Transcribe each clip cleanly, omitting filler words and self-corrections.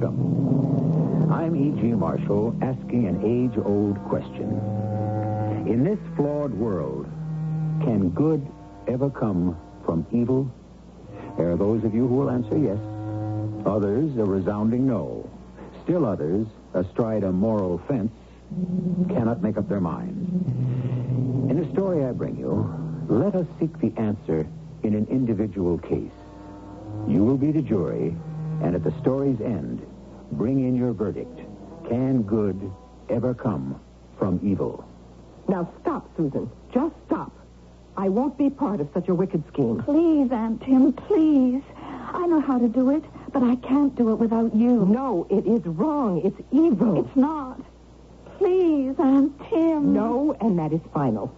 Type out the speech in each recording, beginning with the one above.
welcome. I'm E.G. Marshall, asking an age-old question. In this flawed world, can good ever come from evil? There are those of you who will answer yes. Others, a resounding no. Still others, astride a moral fence, cannot make up their minds. In the story I bring you, let us seek the answer in an individual case. You will be the jury, and at the story's end, bring in your verdict. Can good ever come from evil? Now stop, Susan. Just stop. I won't be part of such a wicked scheme. Please, Aunt Tim, please. I know how to do it, but I can't do it without you. No, it is wrong. It's evil. It's not. Please, Aunt Tim. No, and that is final.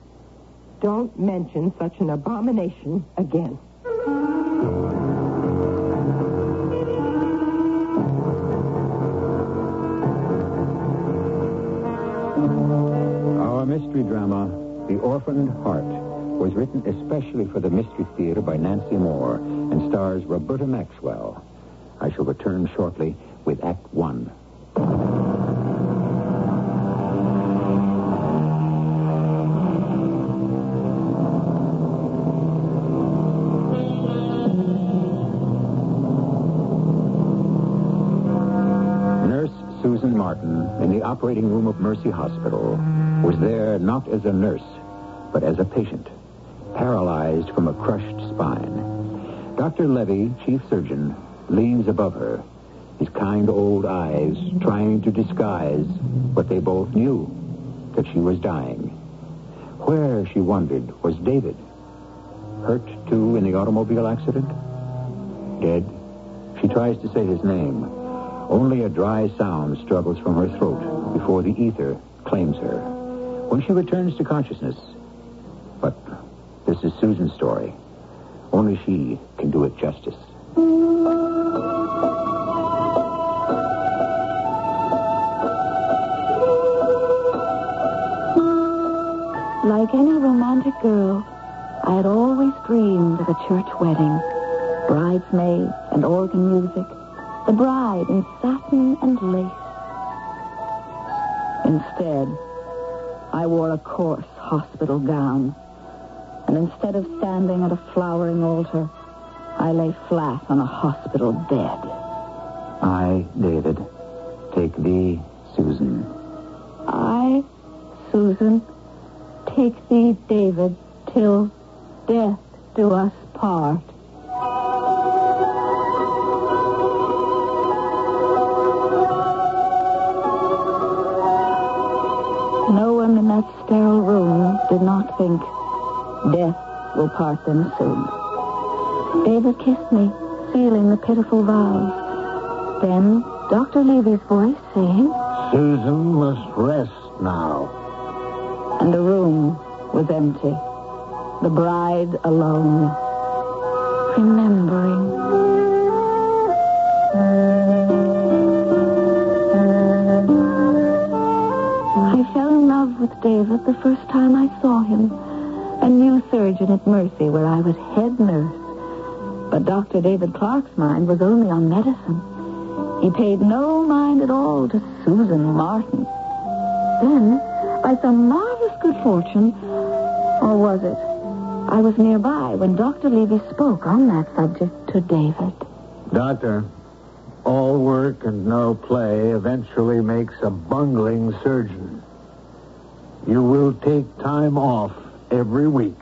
Don't mention such an abomination again. Our mystery drama, The Orphaned Heart, was written especially for the Mystery Theater by Nancy Moore and stars Roberta Maxwell. I shall return shortly with Act One. Nurse Susan Martin, in the operating room of Mercy Hospital, was there not as a nurse, but as a patient, paralyzed from a crushed spine. Dr. Levy, chief surgeon, leans above her, his kind old eyes trying to disguise what they both knew, that she was dying. Where, she wondered, was David? Hurt, too, in the automobile accident? Dead? She tries to say his name. Only a dry sound struggles from her throat before the ether claims her. When she returns to consciousness... But this is Susan's story. Only she can do it justice. Like any romantic girl, I had always dreamed of a church wedding. Bridesmaids and organ music. The bride in satin and lace. Instead, I wore a coarse hospital gown. And instead of standing at a flowering altar, I lay flat on a hospital bed. I, David, take thee, Susan. I, Susan, take thee, David, till death do us part. No one in that sterile room did not think death will part them soon. David kissed me, sealing the pitiful vows. Then Dr. Levy's voice saying, Susan must rest now. And the room was empty. The bride alone, remembering. I fell in love with David the first time I saw him. A new surgeon at Mercy, where I was head nurse. But Dr. David Clark's mind was only on medicine. He paid no mind at all to Susan Martin. Then, by some marvelous good fortune, or was it, I was nearby when Dr. Levy spoke on that subject to David. Doctor, all work and no play eventually makes a bungling surgeon. You will take time off every week.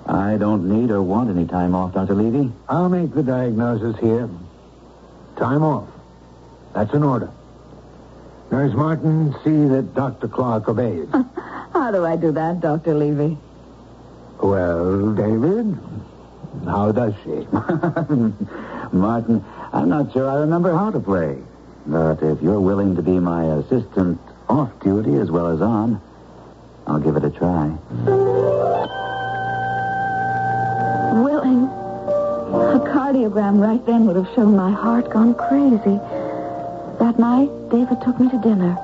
I don't need or want any time off, Dr. Levy. I'll make the diagnosis here. Time off. That's an order. Nurse Martin, see that Dr. Clark obeys. How do I do that, Dr. Levy? Well, David, how does she? Martin, I'm not sure I remember how to play. But if you're willing to be my assistant off duty as well as on, I'll give it a try. Willing. A cardiogram right then would have shown my heart gone crazy. That night, David took me to dinner.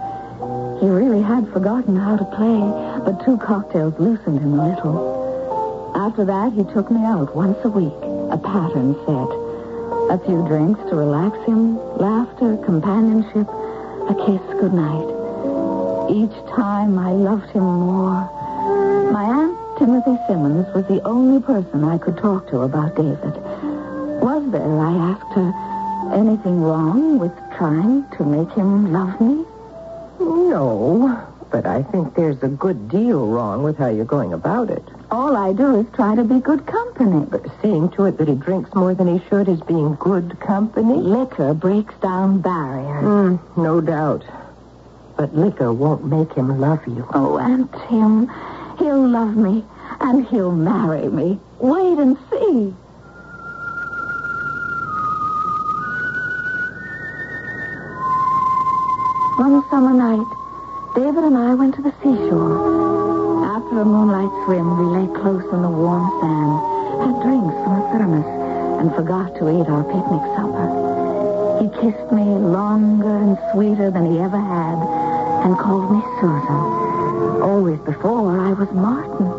He really had forgotten how to play, but 2 cocktails loosened him a little. After that, he took me out once a week, a pattern set. A few drinks to relax him, laughter, companionship, a kiss goodnight. Each time I loved him more. My Aunt Timothy Simmons was the only person I could talk to about David. Was there, I asked her, anything wrong with trying to make him love me? No, but I think there's a good deal wrong with how you're going about it. All I do is try to be good company. But seeing to it that he drinks more than he should is being good company? Liquor breaks down barriers. No doubt. But liquor won't make him love you. Oh, Aunt Tim, he'll love me, and he'll marry me. Wait and see. One summer night, David and I went to the seashore. After a moonlight swim, we lay close in the warm sand, had drinks from a thermos, and forgot to eat our picnic supper. He kissed me longer and sweeter than he ever had, and called me Susan. Always before, I was Martin.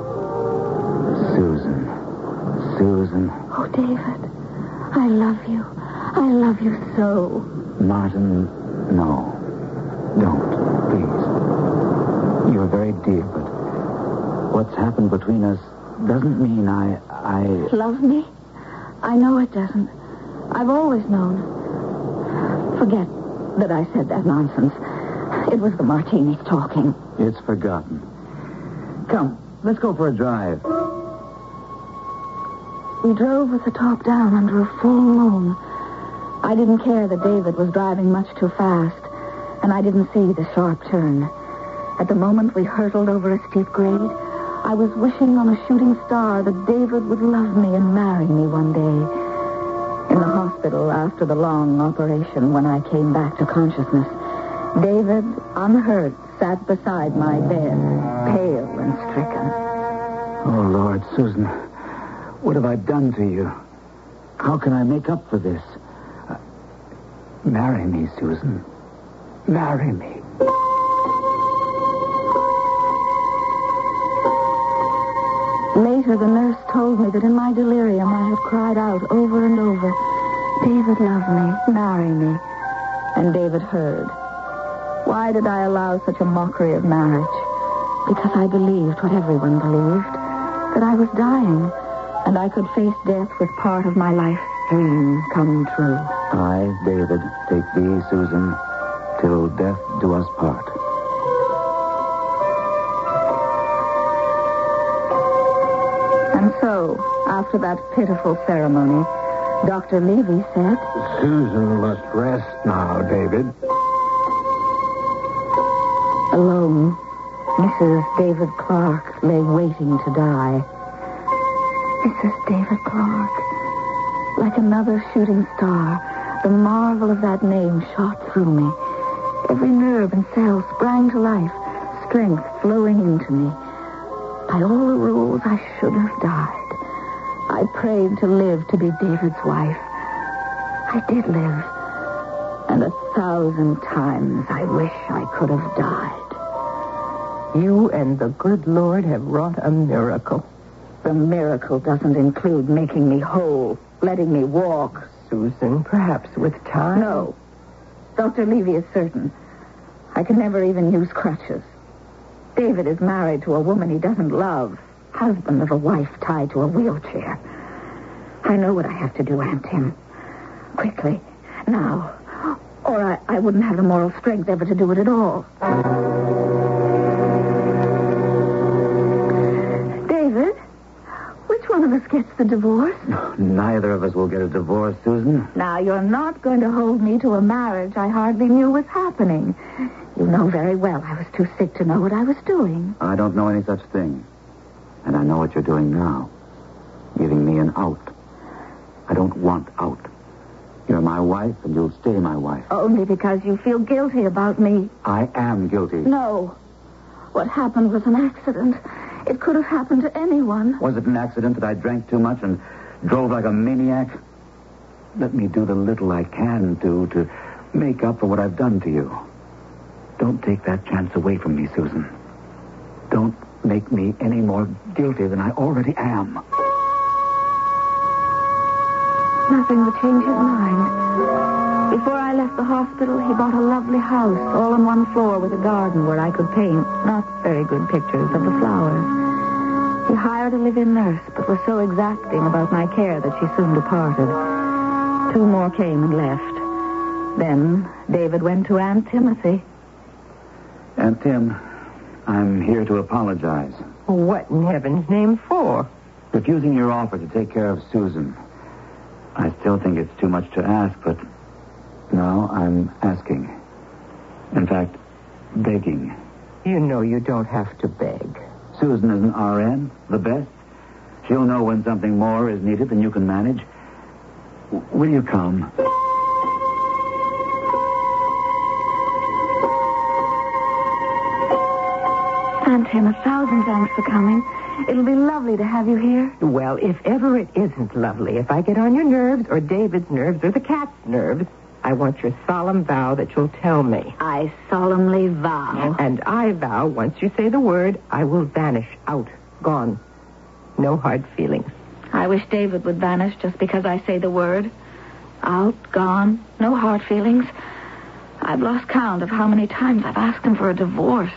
Susan. Oh, David, I love you. I love you so. Martin, no. Don't, please. You're very dear, but what's happened between us doesn't mean I... Love me? I know it doesn't. I've always known. Forget that I said that nonsense. It was the martinis talking. It's forgotten. Come, let's go for a drive. We drove with the top down under a full moon. I didn't care that David was driving much too fast, and I didn't see the sharp turn. At the moment we hurtled over a steep grade, I was wishing on a shooting star that David would love me and marry me one day. In the hospital after the long operation, when I came back to consciousness, David, unhurt, sat beside my bed, pale and stricken. Oh, Lord, Susan, what have I done to you? How can I make up for this? Marry me, Susan. Marry me. Later, the nurse told me that in my delirium I had cried out over and over, David, love me, marry me. And David heard. Why did I allow such a mockery of marriage? Because I believed what everyone believed, that I was dying, and I could face death with part of my life's dream come true. I, David, take thee, Susan, till death do us part. And so, after that pitiful ceremony, Dr. Levy said, Susan must rest now, David. Alone, Mrs. David Clark lay waiting to die. Mrs. David Clark. Like another shooting star, the marvel of that name shot through me. Every nerve and cell sprang to life, strength flowing into me. By all the rules, I should have died. I prayed to live to be David's wife. I did live. And 1,000 times I wish I could have died. You and the good Lord have wrought a miracle. The miracle doesn't include making me whole, letting me walk. Susan, perhaps with time. No. Dr. Levy is certain. I can never even use crutches. David is married to a woman he doesn't love. Husband of a wife tied to a wheelchair. I know what I have to do, Aunt Tim. Quickly. Now. Or I wouldn't have the moral strength ever to do it at all. David, which one of us gets the divorce? Neither of us will get a divorce, Susan. Now, you're not going to hold me to a marriage I hardly knew was happening. You know very well I was too sick to know what I was doing. I don't know any such thing. And I know what you're doing now. Giving me an out. I don't want out. You're my wife, and you'll stay my wife. Only because you feel guilty about me. I am guilty. No. What happened was an accident. It could have happened to anyone. Was it an accident that I drank too much and drove like a maniac? Let me do the little I can do to make up for what I've done to you. Don't take that chance away from me, Susan. Don't make me any more guilty than I already am. nothing would change his mind. Before I left the hospital, he bought a lovely house, all on one floor with a garden where I could paint not very good pictures of the flowers. He hired a live-in nurse, but was so exacting about my care that she soon departed. 2 more came and left. Then David went to Aunt Timothy. Aunt Tim, I'm here to apologize. What in heaven's name for? Refusing your offer to take care of Susan. I still think it's too much to ask, but now I'm asking. In fact, begging. You know you don't have to beg. Susan is an RN, the best. She'll know when something more is needed than you can manage. Will you come? Aunt Tim, 1,000 thanks for coming. It'll be lovely to have you here. Well, if ever it isn't lovely, if I get on your nerves or David's nerves or the cat's nerves, I want your solemn vow that you'll tell me. I solemnly vow. And I vow, once you say the word, I will vanish, out, gone. No hard feelings. I wish David would vanish just because I say the word. Out, gone, no hard feelings. I've lost count of how many times I've asked him for a divorce.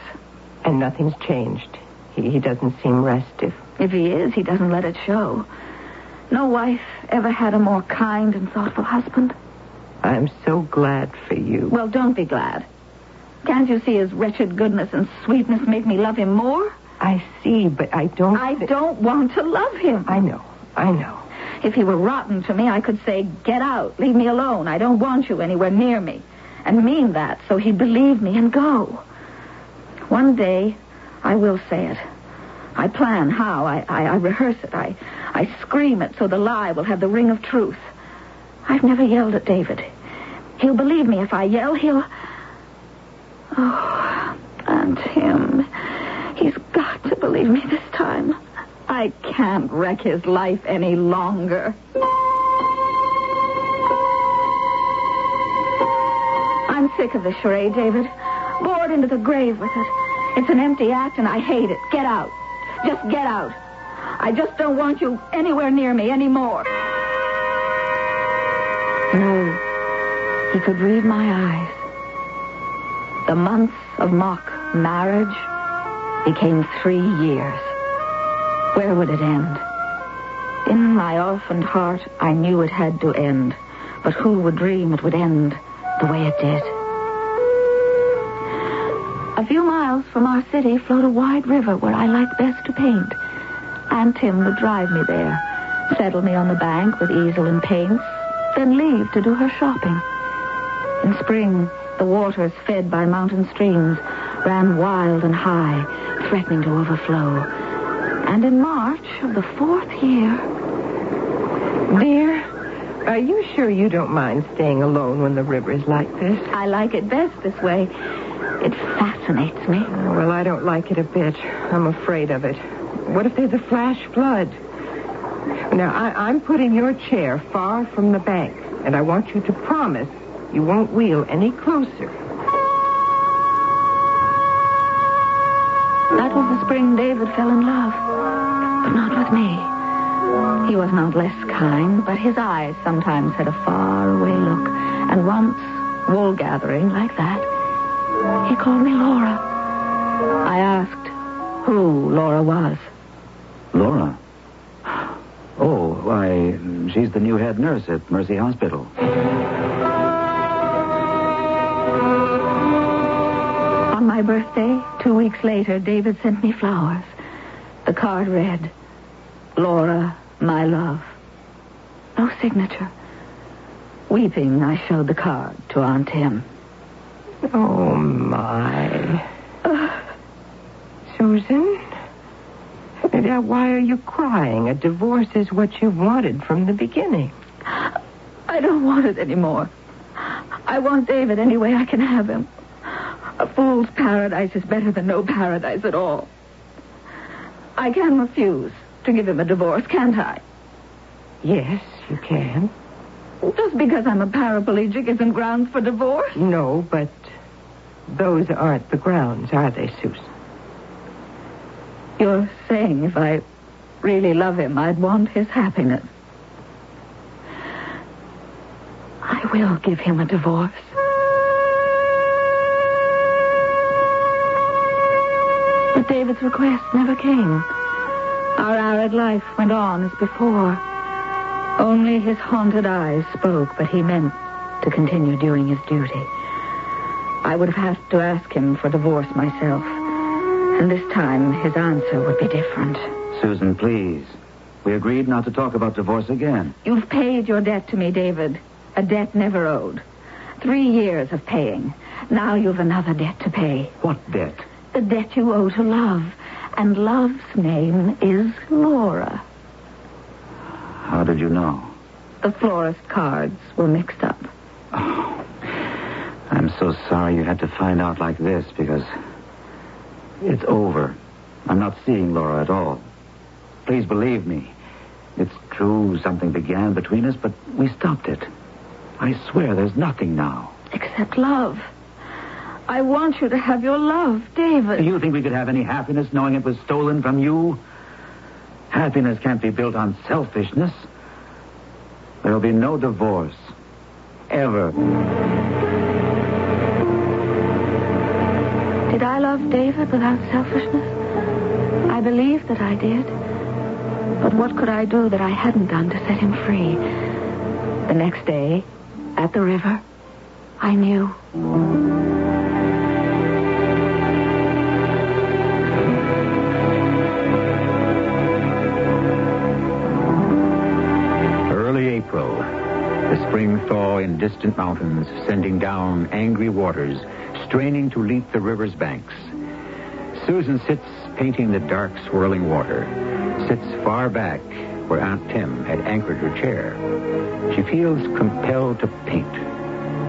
And nothing's changed. He doesn't seem restive. If he is, he doesn't let it show. No wife ever had a more kind and thoughtful husband. I'm so glad for you. Well, don't be glad. Can't you see his wretched goodness and sweetness make me love him more? I see, but I don't... I don't want to love him. I know. If he were rotten to me, I could say, get out, leave me alone. I don't want you anywhere near me. And mean that so he'd believe me and go. One day, I will say it. I plan how. I rehearse it. I scream it so the lie will have the ring of truth. I've never yelled at David. He'll believe me if I yell. Oh, Aunt Tim, he's got to believe me this time. I can't wreck his life any longer. I'm sick of this charade, David. Bored into the grave with it. It's an empty act, and I hate it. Get out. Just get out. I just don't want you anywhere near me anymore. No. He could read my eyes. The months of mock marriage became 3 years. Where would it end? In my orphaned heart, I knew it had to end. But who would dream it would end the way it did? A few miles from our city flowed a wide river where I liked best to paint. Aunt Tim would drive me there, settle me on the bank with easel and paints, then leave to do her shopping. In spring, the waters fed by mountain streams ran wild and high, threatening to overflow. And in March of the 4th year... Dear, are you sure you don't mind staying alone when the river is like this? I like it best this way. It fascinates me. Well, I don't like it a bit. I'm afraid of it. What if there's a flash flood? Now, I'm putting your chair far from the bank, and I want you to promise you won't wheel any closer. That was the spring David fell in love, but not with me. He was not less kind, but his eyes sometimes had a far-away look, and once, wool gathering like that, he called me Laura. I asked who Laura was. Laura? Oh, why, she's the new head nurse at Mercy Hospital. On my birthday, 2 weeks later, David sent me flowers. The card read, Laura, my love. No signature. Weeping, I showed the card to Aunt Tim. Oh, my. Susan? Now, why are you crying? A divorce is what you wanted from the beginning. I don't want it anymore. I want David any way I can have him. A fool's paradise is better than no paradise at all. I can refuse to give him a divorce, can't I? Yes, you can. Just because I'm a paraplegic isn't grounds for divorce? No, but those aren't the grounds, are they, Susan? You're saying if I really love him, I'd want his happiness. I will give him a divorce. But David's request never came. Our arid life went on as before. Only his haunted eyes spoke, but he meant to continue doing his duty. I would have had to ask him for divorce myself. And this time, his answer would be different. Susan, please. We agreed not to talk about divorce again. You've paid your debt to me, David. A debt never owed. 3 years of paying. Now you've another debt to pay. What debt? The debt you owe to love. And love's name is Laura. How did you know? The florist cards were mixed up. Oh, I'm so sorry you had to find out like this, because it's over. I'm not seeing Laura at all. Please believe me. It's true something began between us, but we stopped it. I swear there's nothing now. Except love. I want you to have your love, David. Do you think we could have any happiness knowing it was stolen from you? Happiness can't be built on selfishness. There'll be no divorce. Ever. Did I love David without selfishness? I believe that I did. But what could I do that I hadn't done to set him free? The next day, at the river, I knew. Early April. The spring thaw in distant mountains, sending down angry waters, straining to leap the river's banks. Susan sits painting the dark, swirling water, sits far back where Aunt Tim had anchored her chair. She feels compelled to paint.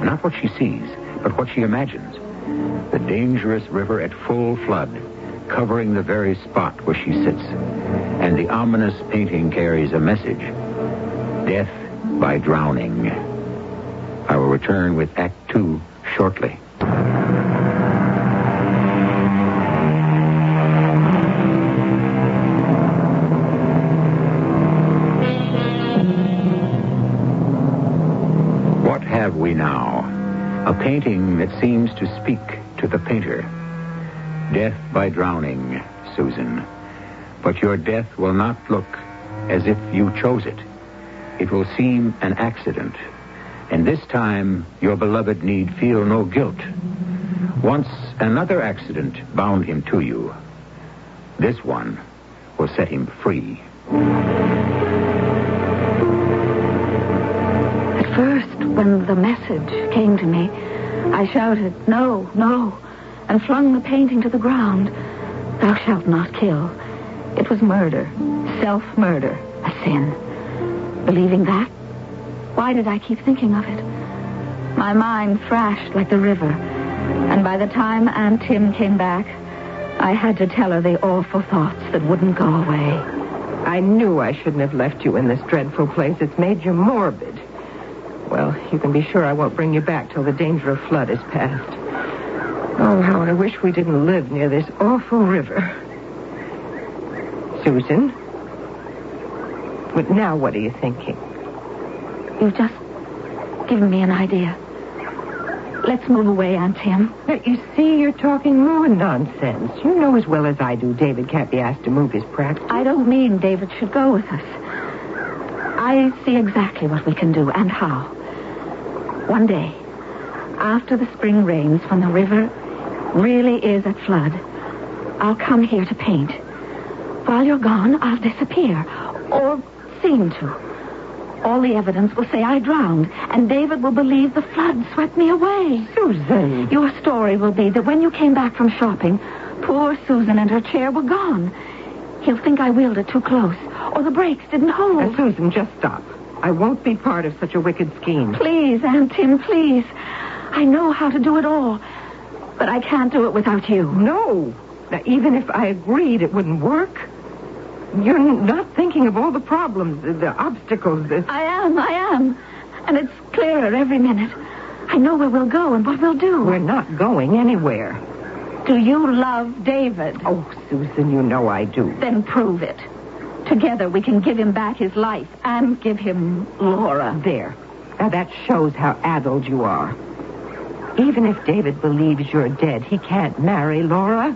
Not what she sees, but what she imagines. The dangerous river at full flood, covering the very spot where she sits. And the ominous painting carries a message. Death by drowning. I will return with Act 2 shortly. What have we now? A painting that seems to speak to the painter. Death by drowning, Susan. But your death will not look as if you chose it. It will seem an accident. And this time, your beloved need feel no guilt. Once another accident bound him to you. This one will set him free. At first, when the message came to me, I shouted, "No, no," and flung the painting to the ground. "Thou shalt not kill." It was murder, self-murder, a sin. Believing that, why did I keep thinking of it? My mind thrashed like the river, and by the time Aunt Tim came back, I had to tell her the awful thoughts that wouldn't go away. I knew I shouldn't have left you in this dreadful place. It's made you morbid. Well, you can be sure I won't bring you back till the danger of flood is past. Oh, how I wish we didn't live near this awful river. Susan? But now what are you thinking? You've just given me an idea. Let's move away, Aunt Tim. But you see, you're talking more nonsense. You know as well as I do David can't be asked to move his practice. I don't mean David should go with us. I see exactly what we can do and how. One day, after the spring rains, when the river really is at flood, I'll come here to paint. While you're gone, I'll disappear. Or seem to. All the evidence will say I drowned, and David will believe the flood swept me away. Susan! Your story will be that when you came back from shopping, poor Susan and her chair were gone. He'll think I wheeled it too close, or the brakes didn't hold. Susan, just stop. I won't be part of such a wicked scheme. Please, Aunt Tim, please. I know how to do it all, but I can't do it without you. No. Now, even if I agreed, it wouldn't work. You're not thinking of all the problems, the obstacles. I am. And it's clearer every minute. I know where we'll go and what we'll do. We're not going anywhere. Do you love David? Oh, Susan, you know I do. Then prove it. Together we can give him back his life and give him Laura. There. Now, that shows how addled you are. Even if David believes you're dead, he can't marry Laura.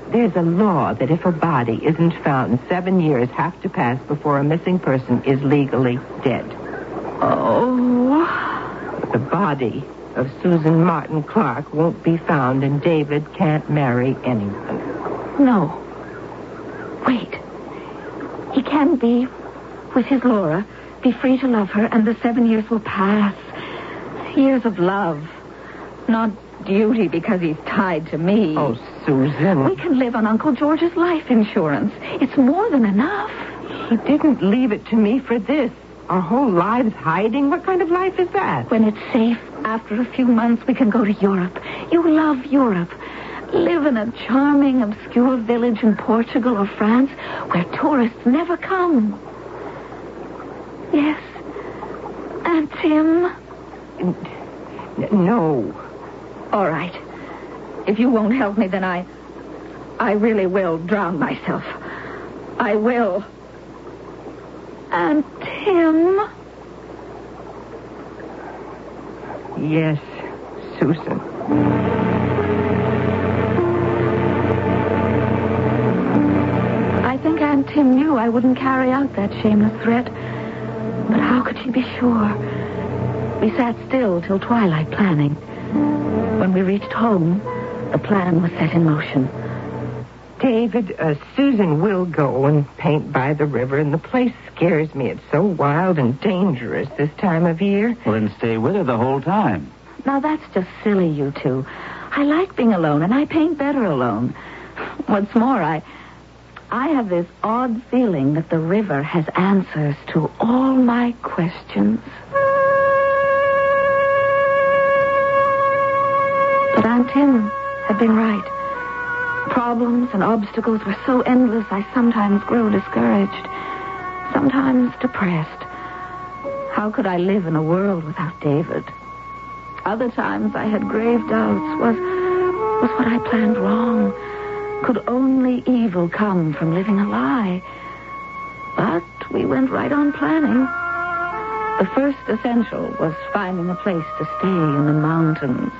There's a law that if a body isn't found, 7 years have to pass before a missing person is legally dead. Oh. The body of Susan Martin Clark won't be found, and David can't marry anyone. No. Wait. He can be with his Laura, be free to love her, and the 7 years will pass. Years of love. Not duty because he's tied to me. Oh, Susan. We can live on Uncle George's life insurance. It's more than enough. He didn't leave it to me for this. Our whole lives hiding? What kind of life is that? When it's safe, after a few months, we can go to Europe. You love Europe. Live in a charming, obscure village in Portugal or France where tourists never come. Yes. Aunt Tim? No. All right. If you won't help me, then I really will drown myself. I will. Aunt Tim? Yes, Susan. I think Aunt Tim knew I wouldn't carry out that shameless threat. But how could she be sure? We sat still till twilight planning. When we reached home, the plan was set in motion. David, Susan will go and paint by the river, and the place scares me. It's so wild and dangerous this time of year. Well, then stay with her the whole time. Now, that's just silly, you two. I like being alone, and I paint better alone. What's more, I have this odd feeling that the river has answers to all my questions. But Aunt Tim had been right. Problems and obstacles were so endless, I sometimes grow discouraged, sometimes depressed. How could I live in a world without David? Other times I had grave doubts. Was what I planned wrong? Could only evil come from living a lie? But we went right on planning. The first essential was finding a place to stay in the mountains.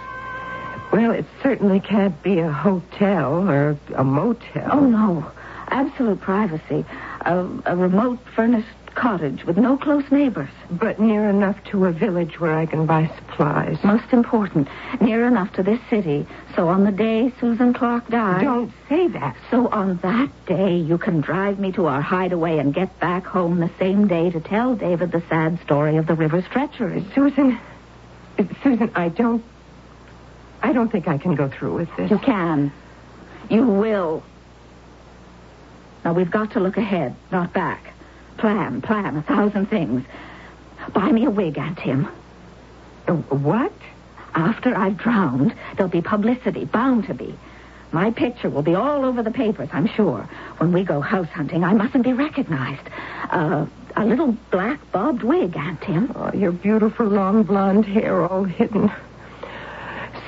Well, it certainly can't be a hotel or a motel. Oh, no. Absolute privacy. A remote furnished cottage with no close neighbors. But near enough to a village where I can buy supplies. Most important, near enough to this city, so on the day Susan Clark died... Don't say that. So on that day, you can drive me to our hideaway and get back home the same day to tell David the sad story of the river's treachery. Susan, I don't think I can go through with this. You can. You will. Now, we've got to look ahead, not back. Plan 1,000 things. Buy me a wig, Aunt Tim. What? After I've drowned, there'll be publicity, bound to be. My picture will be all over the papers, I'm sure. When we go house hunting, I mustn't be recognized. A little black bobbed wig, Aunt Tim. Oh, your beautiful long blonde hair all hidden.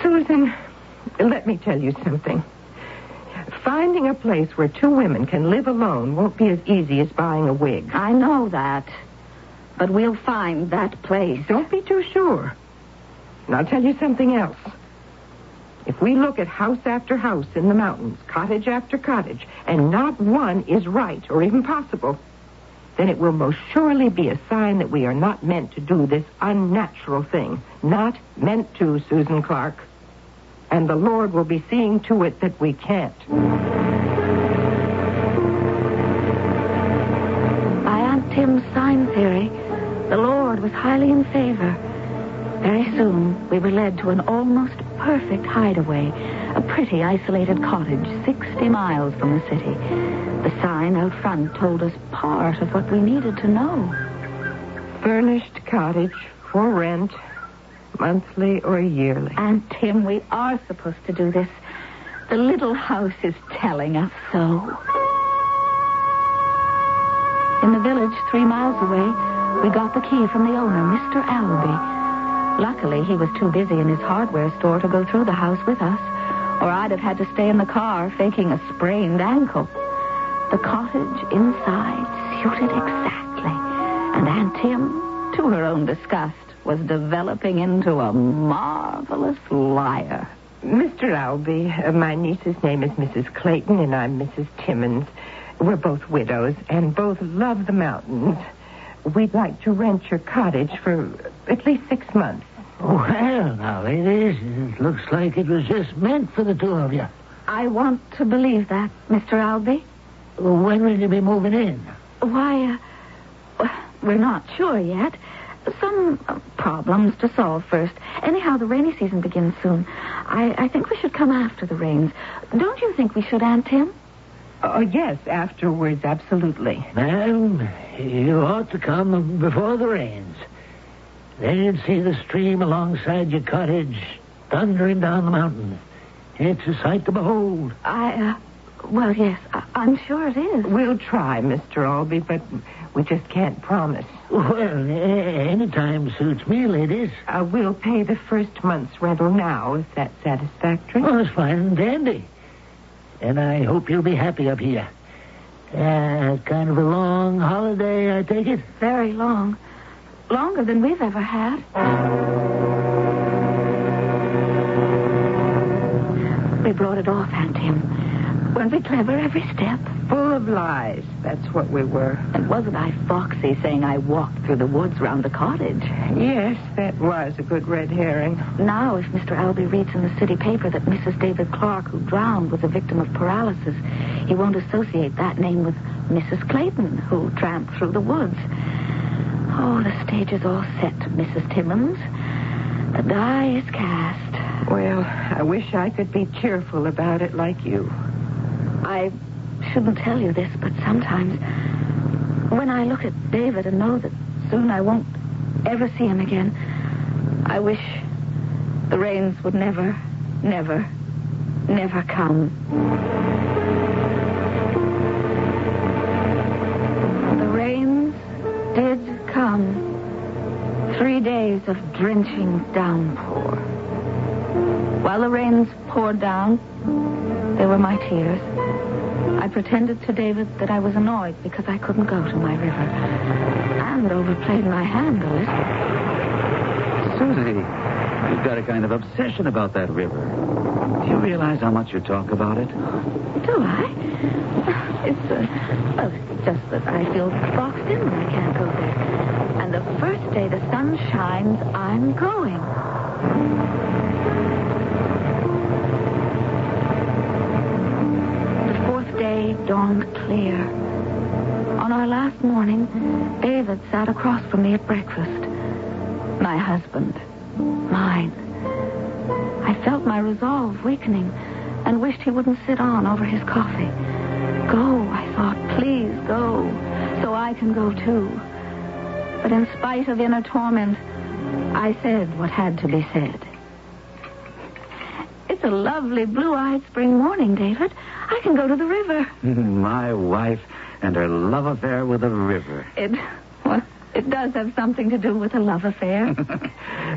Susan, let me tell you something. Finding a place where two women can live alone won't be as easy as buying a wig. I know that. But we'll find that place. Don't be too sure. And I'll tell you something else. If we look at house after house in the mountains, cottage after cottage, and not one is right or even possible, then it will most surely be a sign that we are not meant to do this unnatural thing. Not meant to, Susan Clark. And the Lord will be seeing to it that we can't. By Aunt Tim's sign theory, the Lord was highly in favor. Very soon, we were led to an almost perfect hideaway, a pretty isolated cottage 60 miles from the city. The sign out front told us part of what we needed to know. Furnished cottage for rent, monthly or yearly. Aunt Tim, we are supposed to do this. The little house is telling us so. In the village 3 miles away, we got the key from the owner, Mr. Albee. Luckily, he was too busy in his hardware store to go through the house with us, or I'd have had to stay in the car faking a sprained ankle. The cottage inside suited exactly, and Aunt Tim, to her own disgust, was developing into a marvelous liar. Mr. Albee, my niece's name is Mrs. Clayton, and I'm Mrs. Timmons. We're both widows and both love the mountains. We'd like to rent your cottage for at least 6 months. Well, now, ladies, it looks like it was just meant for the two of you. I want to believe that, Mr. Albee. When will you be moving in? Why, we're not sure yet. Some problems to solve first. Anyhow, the rainy season begins soon. I think we should come after the rains. Don't you think we should, Aunt Tim? Oh, yes, afterwards, absolutely. Ma'am, you ought to come before the rains. Then you'd see the stream alongside your cottage thundering down the mountain. It's a sight to behold. Well, yes, I'm sure it is. We'll try, Mr. Albee, but we just can't promise. Well, any time suits me, ladies. We'll pay the first month's rental now, if that's satisfactory. Oh, it's fine and dandy. And I hope you'll be happy up here. Kind of a long holiday, I take it? Very long. Longer than we've ever had. We brought it off, Aunt Tim. Weren't we clever every step? Full of lies. That's what we were. And wasn't I foxy saying I walked through the woods round the cottage? Yes, that was a good red herring. Now, if Mr. Albee reads in the city paper that Mrs. David Clark, who drowned, was a victim of paralysis, he won't associate that name with Mrs. Clayton, who tramped through the woods. Oh, the stage is all set, Mrs. Timmons. The die is cast. Well, I wish I could be cheerful about it like you. I shouldn't tell you this, but sometimes when I look at David and know that soon I won't ever see him again, I wish the rains would never, never, never come. The rains did come. 3 days of drenching downpour. While the rains poured down, there were my tears. I pretended to David that I was annoyed because I couldn't go to my river, and overplayed my hand a little. Susie, you've got a kind of obsession about that river. Do you realize how much you talk about it? Do I? It's just that I feel boxed in when I can't go there. And the first day the sun shines, I'm going. Day dawned clear. On our last morning, David sat across from me at breakfast. My husband. Mine. I felt my resolve weakening and wished he wouldn't sit on over his coffee. Go, I thought, please go, so I can go too. But in spite of inner torment, I said what had to be said. It's a lovely blue-eyed spring morning, David. I can go to the river. My wife and her love affair with a river. It does have something to do with a love affair.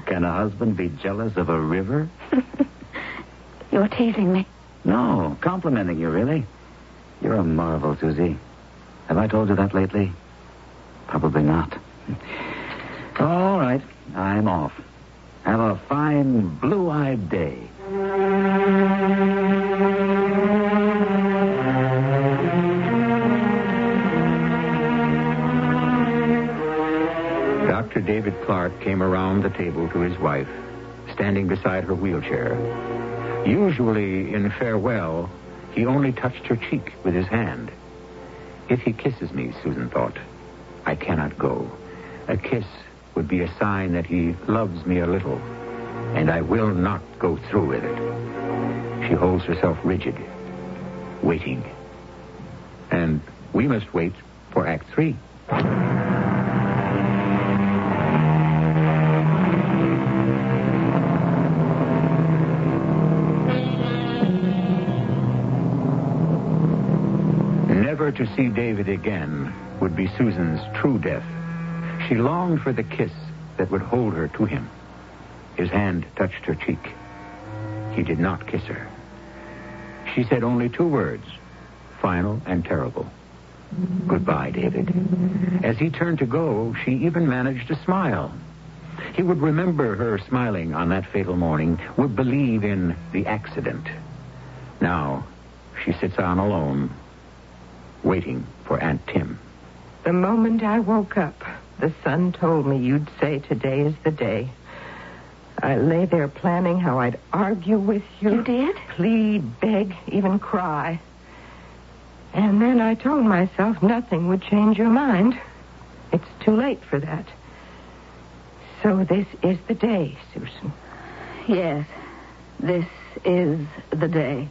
Can a husband be jealous of a river? You're teasing me. No, complimenting you, really. You're a marvel, Susie. Have I told you that lately? Probably not. All right, I'm off. Have a fine, blue-eyed day. Dr. David Clark came around the table to his wife, standing beside her wheelchair. Usually, in farewell, he only touched her cheek with his hand. If he kisses me, Susan thought, I cannot go. A kiss would be a sign that he loves me a little, and I will not go through with it. She holds herself rigid, waiting. And we must wait for Act 3. Never to see David again would be Susan's true death. She longed for the kiss that would hold her to him. His hand touched her cheek. He did not kiss her. She said only 2 words, final and terrible. Goodbye, David. As he turned to go, she even managed to smile. He would remember her smiling on that fatal morning, would believe in the accident. Now, she sits on alone, waiting for Aunt Tim. The moment I woke up, the sun told me you'd say today is the day. I lay there planning how I'd argue with you. You did? Plead, beg, even cry. And then I told myself nothing would change your mind. It's too late for that. So this is the day, Susan. Yes, this is the day.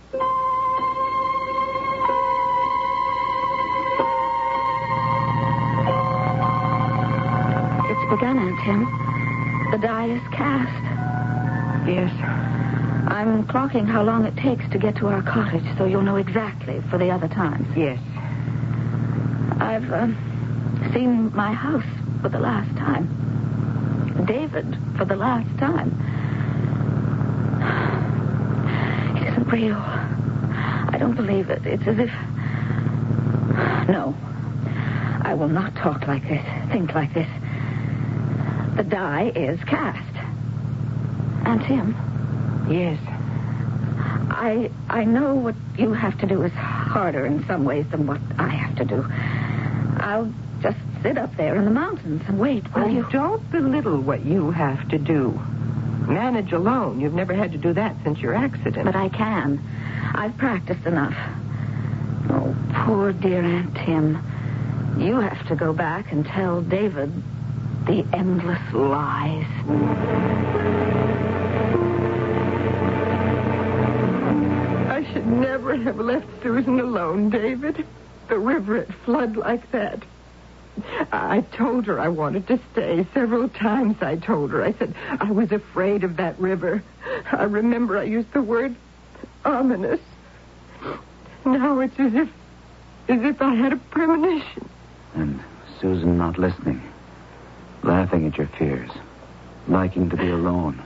It's begun, Aunt Tim. The die is cast. Yes. I'm clocking how long it takes to get to our cottage, so you'll know exactly for the other times. Yes. I've seen my house for the last time. David for the last time. It isn't real. I don't believe it. It's as if... No. I will not talk like this, think like this. The die is cast. Aunt Tim. Yes. I know what you have to do is harder in some ways than what I have to do. I'll just sit up there in the mountains and wait while you... Don't belittle what you have to do. Manage alone. You've never had to do that since your accident. But I can. I've practiced enough. Oh, poor dear Aunt Tim. You have to go back and tell David the endless lies. I should never have left Susan alone, David. The river at flood like that. I told her I wanted to stay. Several times I told her. I said I was afraid of that river. I remember I used the word ominous. Now it's as if I had a premonition. And Susan not listening, laughing at your fears, liking to be alone,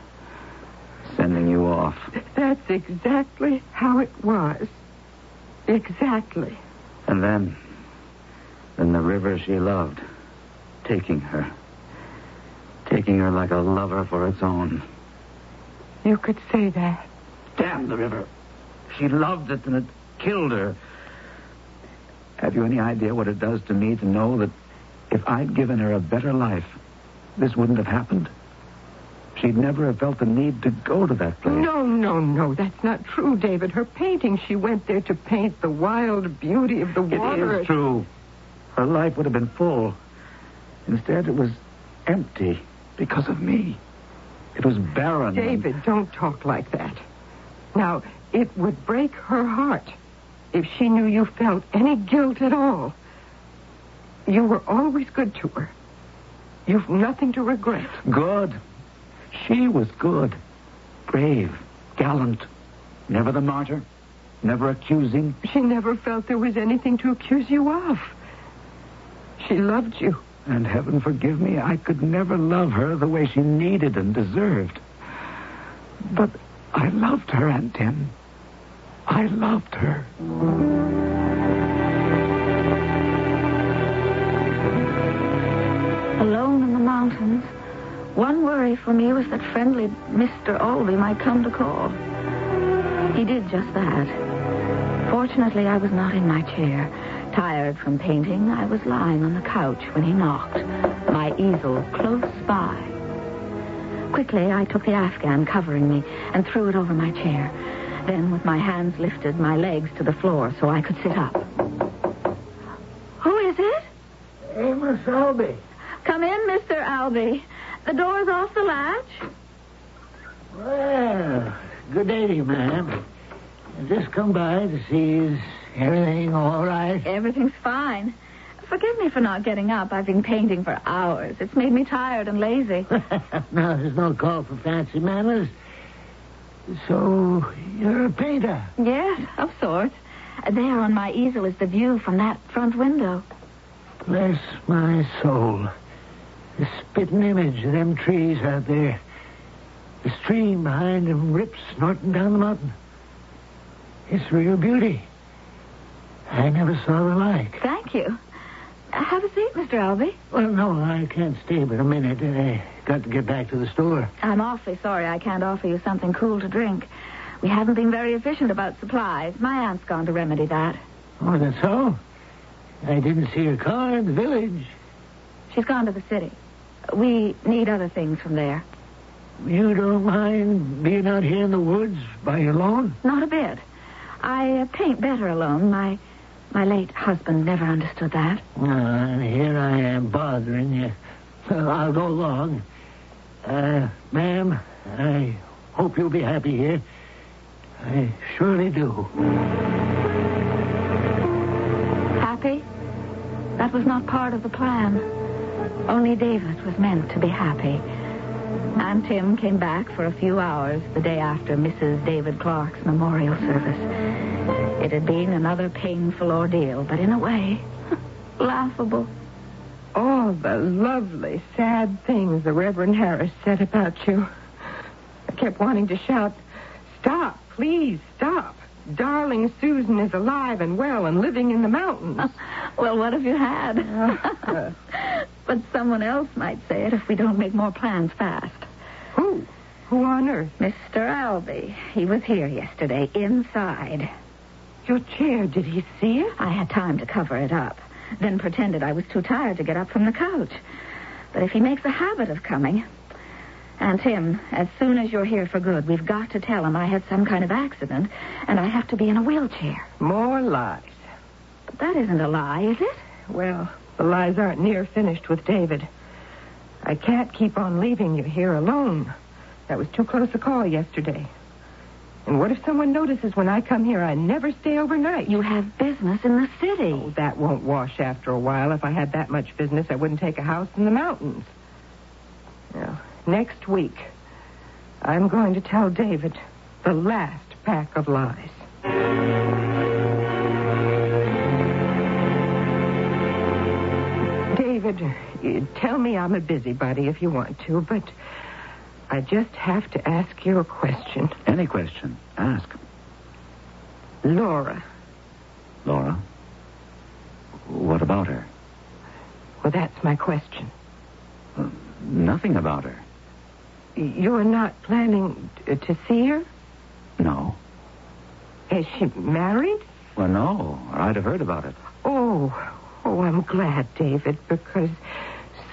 sending you off. That's exactly how it was. Exactly. And then the river she loved, taking her like a lover for its own. You could say that. Damn the river. She loved it and it killed her. Have you any idea what it does to me to know that if I'd given her a better life, this wouldn't have happened? She'd never have felt the need to go to that place. No. That's not true, David. Her painting, she went there to paint the wild beauty of the water. It is true. Her life would have been full. Instead, it was empty because of me. It was barren. David, don't talk like that. Now, it would break her heart if she knew you felt any guilt at all. You were always good to her. You've nothing to regret. Good. She was good. Brave. Gallant. Never the martyr. Never accusing. She never felt there was anything to accuse you of. She loved you. And heaven forgive me, I could never love her the way she needed and deserved. But I loved her, Aunt Tim. I loved her. Alone in the mountains, one worry for me was that friendly Mr. Albee might come to call. He did just that. Fortunately, I was not in my chair. Tired from painting, I was lying on the couch when he knocked, my easel close by. Quickly, I took the Afghan covering me and threw it over my chair. Then, with my hands lifted, my legs to the floor so I could sit up. Who is it? Hey, Miss Albee. Come in, Mr. Albee. The door's off the latch. Well, good day to you, ma'am. I just come by to see is everything all right? Everything's fine. Forgive me for not getting up. I've been painting for hours. It's made me tired and lazy. No, there's no call for fancy manners. So, you're a painter? Yes, of sorts. There on my easel is the view from that front window. Bless my soul. The spitting image of them trees out there. The stream behind them rips snorting down the mountain. It's real beauty. I never saw the like. Thank you. Have a seat, Mr. Albee. Well, no, I can't stay but a minute. I got to get back to the store. I'm awfully sorry I can't offer you something cool to drink. We haven't been very efficient about supplies. My aunt's gone to remedy that. Oh, that's so? I didn't see her car in the village. She's gone to the city. We need other things from there. You don't mind being out here in the woods by your alone? Not a bit. I paint better alone. My late husband never understood that. And here I am bothering you. I'll go along. Ma'am, I hope you'll be happy here. I surely do. Happy? That was not part of the plan. Only David was meant to be happy. Aunt Tim came back for a few hours the day after Mrs. David Clark's memorial service. It had been another painful ordeal, but in a way, laughable. All the lovely, sad things the Reverend Harris said about you. I kept wanting to shout, "Stop, please, stop. Darling Susan is alive and well and living in the mountains." Well, what have you had? But someone else might say it if we don't make more plans fast. Who? Who on earth? Mr. Albee. He was here yesterday, inside. Your chair, did he see it? I had time to cover it up, then pretended I was too tired to get up from the couch. But if he makes a habit of coming... Aunt Tim, as soon as you're here for good, we've got to tell him I had some kind of accident, and I have to be in a wheelchair. More lies. But that isn't a lie, is it? Well, the lies aren't near finished with David. I can't keep on leaving you here alone. That was too close a call yesterday. And what if someone notices when I come here I never stay overnight? You have business in the city. Oh, that won't wash after a while. If I had that much business, I wouldn't take a house in the mountains. Now, next week, I'm going to tell David the last pack of lies. David, tell me I'm a busybody if you want to, but I just have to ask you a question. Any question. Ask. Laura. Laura? What about her? Well, that's my question. Nothing about her. You're not planning to see her? No. Is she married? Well, no. I'd have heard about it. Oh, I'm glad, David, because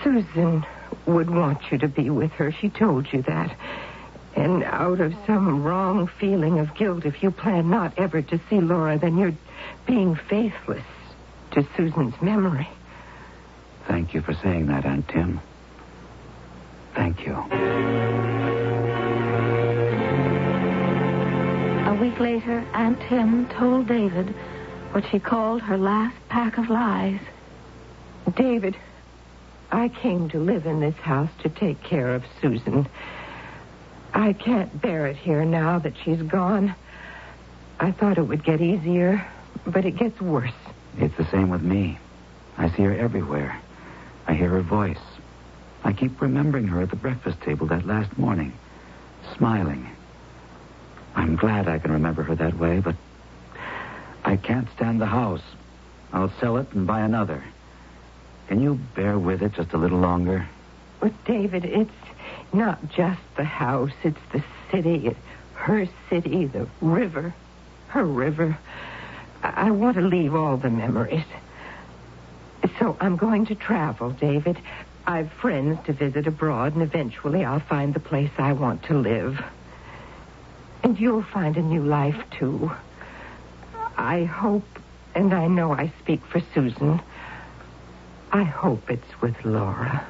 Susan would want you to be with her. She told you that. And out of some wrong feeling of guilt, if you plan not ever to see Laura, then you're being faithless to Susan's memory. Thank you for saying that, Aunt Tim. Thank you. A week later, Aunt Tim told David what she called her last pack of lies. David, I came to live in this house to take care of Susan. I can't bear it here now that she's gone. I thought it would get easier, but it gets worse. It's the same with me. I see her everywhere. I hear her voice. I keep remembering her at the breakfast table that last morning, smiling. I'm glad I can remember her that way, but I can't stand the house. I'll sell it and buy another. Can you bear with it just a little longer? But, David, it's not just the house. It's the city. Her city, the river. Her river. I want to leave all the memories. So I'm going to travel, David. I've friends to visit abroad, and eventually I'll find the place I want to live. And you'll find a new life, too. I hope, and I know I speak for Susan, I hope it's with Laura.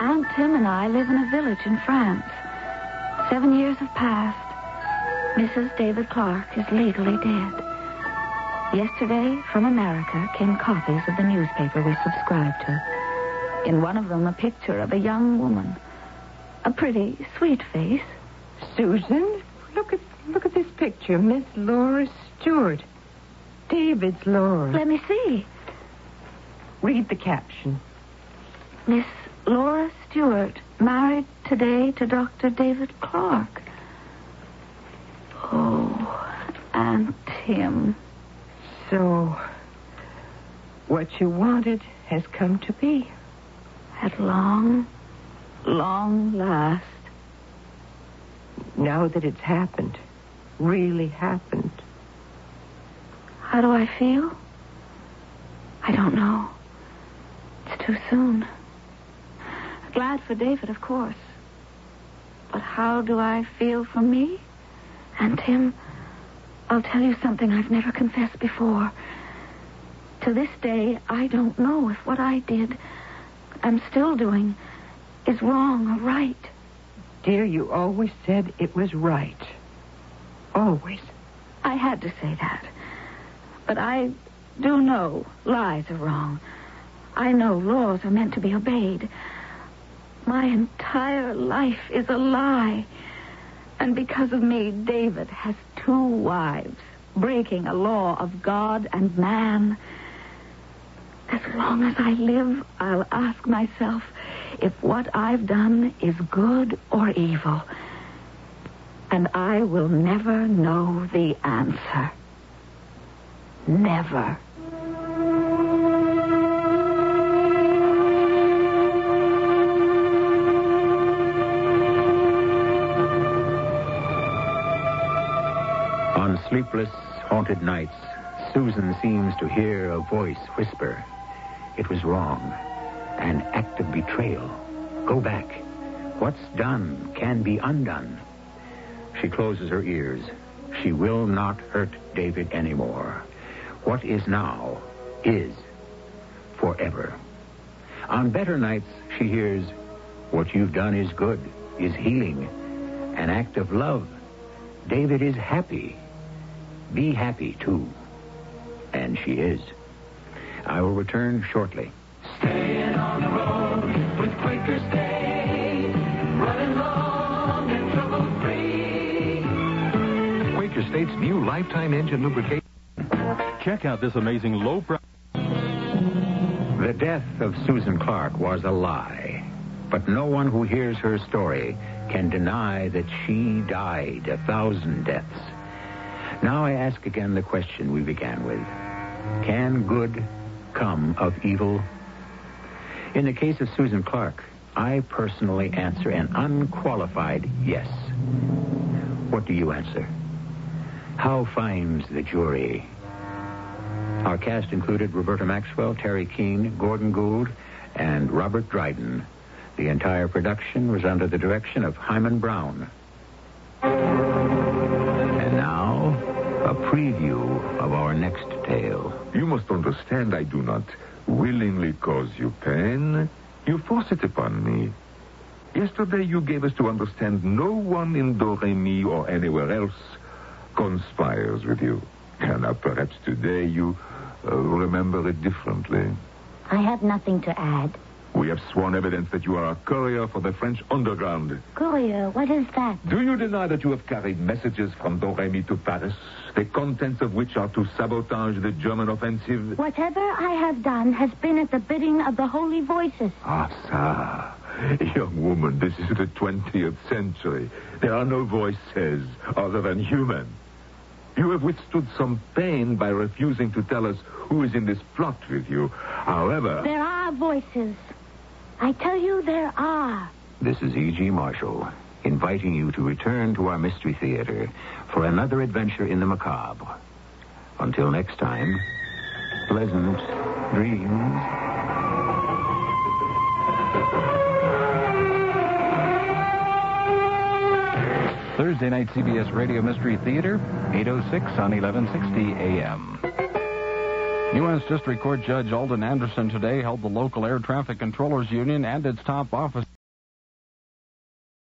Aunt Tim and I live in a village in France. 7 years have passed. Mrs. David Clark is legally dead. Yesterday, from America, came copies of the newspaper we subscribed to. In one of them, a picture of a young woman. A pretty, sweet face. Susan, look at this picture. Miss Laura Stewart. David's Laura. Let me see. Read the caption. Miss Laura Stewart, married today to Dr. David Clark. Aunt Tim. So, what you wanted has come to be. At long, long last. Now that it's happened, really happened. How do I feel? I don't know. It's too soon. Glad for David, of course. But how do I feel for me? And Tim, I'll tell you something I've never confessed before. To this day, I don't know if what I did, I'm still doing, is wrong or right. Dear, you always said it was right. Always. I had to say that. But I do know lies are wrong. I know laws are meant to be obeyed. My entire life is a lie. And because of me, David has 2 wives, breaking a law of God and man. As long as I live, I'll ask myself if what I've done is good or evil. And I will never know the answer. Never. On sleepless, haunted nights, Susan seems to hear a voice whisper, "It was wrong. An act of betrayal. Go back. What's done can be undone." She closes her ears. She will not hurt David anymore. What is now is forever. On better nights, she hears, "What you've done is good, is healing, an act of love. David is happy. Be happy, too." And she is. I will return shortly. Staying on the road with Quaker Stay, running long and trouble-free. Quaker State's new lifetime engine lubrication. Check out this amazing low price. The death of Susan Clark was a lie, but no one who hears her story can deny that she died 1,000 deaths. Now I ask again the question we began with. Can good come of evil? In the case of Susan Clark, I personally answer an unqualified yes. What do you answer? How finds the jury? Our cast included Roberta Maxwell, Terry Keane, Gordon Gould, and Robert Dryden. The entire production was under the direction of Himan Brown. And now, a preview of our next tale. You must understand I do not willingly cause you pain. You force it upon me. Yesterday you gave us to understand no one in Doremi or anywhere else conspires with you. And now perhaps today you remember it differently. I have nothing to add. We have sworn evidence that you are a courier for the French underground. Courier, what is that? Do you deny that you have carried messages from Doremi to Paris, the contents of which are to sabotage the German offensive? Whatever I have done has been at the bidding of the Holy Voices. Ah, sir. Young woman, this is the 20th century. There are no voices other than human. You have withstood some pain by refusing to tell us who is in this plot with you. However... There are voices. I tell you there are. This is E.G. Marshall, inviting you to return to our Mystery Theater for another adventure in the macabre. Until next time, pleasant dreams. Thursday night CBS Radio Mystery Theater, 8:06 on 1160 a.m. U.S. District Court Judge Alden Anderson today held the local air traffic controllers union and its top officers